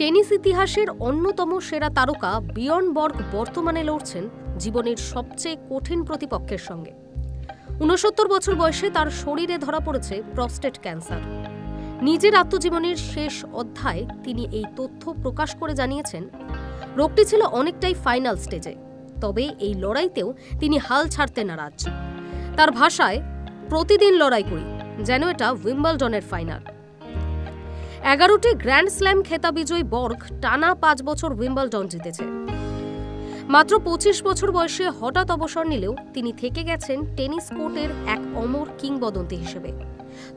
Tennis ইতিহাসের অন্যতম সেরা তারকা বিয়র্ন বর্গ বর্তমানে লড়ছেন জীবনের সবচেয়ে কঠিন প্রতিপক্ষের সঙ্গে। ৬৯ বছর বয়সে তার শরীরে ধরা পড়েছে প্রস্টেট ক্যান্সার। নিজের আত্মজীবনের শেষ অধ্যায়ে তিনি এই তথ্য প্রকাশ করে জানিয়েছেন, রোগটি ছিল অনেকটাই ফাইনাল স্টেজে, তবে এই লড়াইতেও তিনি হাল ছাড়তে নারাজ। তার ভাষায়, প্রতিদিন লড়াই করি যেন এটা উইম্বলডনের ফাইনাল। ১১টি গ্র্যান্ড স্ল্যাম খেতাব বিজয়ী বর্গ টানা ৫ বছর উইম্বলডন জিতেছে। মাত্র ২৫ বছর বয়সে হঠাৎ অবসর নিলেও তিনি থেকে গেছেন টেনিস কোর্টের এক অমর কিংবদন্তি হিসেবে।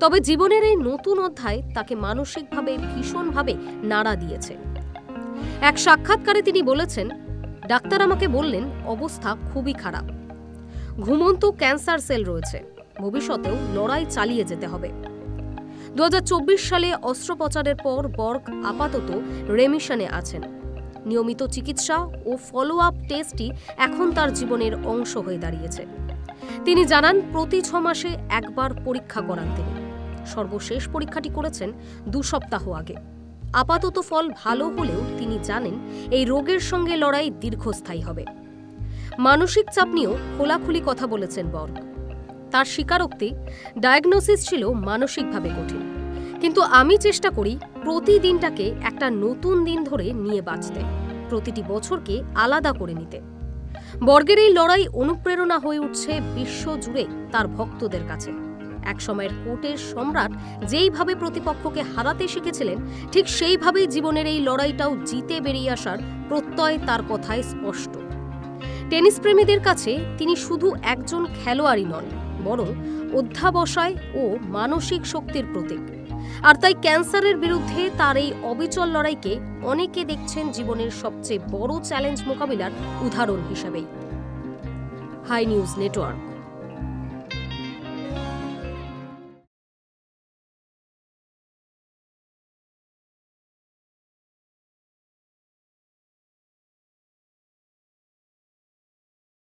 তবে জীবনের এই নতুন অধ্যায় তাকে মানসিকভাবে ভীষণভাবে নাড়া দিয়েছে। এক সাক্ষাৎকারে তিনি বলেছেন, ডাক্তার আমাকে বললেন অবস্থা খুবই খারাপ, ঘুমন্ত ক্যান্সার সেল রয়েছে, ভবিষ্যতেও লড়াই চালিয়ে যেতে হবে। ২০২৪ সালে অস্ত্রোপচারের পর বর্গ আপাতত রেমিশনে আছেন। নিয়মিত চিকিৎসা ও ফলো আপ টেস্টই এখন তার জীবনের অংশ হয়ে দাঁড়িয়েছে। তিনি জানান, প্রতি ৬ মাসে একবার পরীক্ষা করান তিনি। সর্বশেষ পরীক্ষাটি করেছেন ২ সপ্তাহ আগে। আপাতত ফল ভালো হলেও তিনি জানেন এই রোগের সঙ্গে লড়াই দীর্ঘস্থায়ী হবে। মানসিক চাপ নিয়েও খোলাখুলি কথা বলেছেন বর্গ। তার স্বীকারোক্তি, ডায়াগনোসিস ছিল মানসিকভাবে কঠিন, কিন্তু আমি চেষ্টা করি প্রতিদিনটাকে একটা নতুন দিন ধরে নিয়ে বাঁচতে, প্রতিটি বছরকে আলাদা করে নিতে। বর্গের এই লড়াই অনুপ্রেরণা হয়ে উঠছে বিশ্ব জুড়ে তার ভক্তদের কাছে। একসময়ের কোর্টের সম্রাট যেইভাবে প্রতিপক্ষকে হারাতে শিখেছিলেন, ঠিক সেইভাবেই জীবনের এই লড়াইটাও জিতে বেরিয়ে আসার প্রত্যয় তার কথায় স্পষ্ট। টেনিস প্রেমীদের কাছে তিনি শুধু একজন খেলোয়াড়ই নন, বরং অধ্যাবসায় ও মানসিক শক্তির প্রতীক। আর তাই ক্যান্সারের বিরুদ্ধে তার এই অবিচল লড়াইকে অনেকে দেখছেন জীবনের সবচেয়ে বড় চ্যালেঞ্জ মোকাবিলার উদাহরণ হিসেবেই। Hi news network.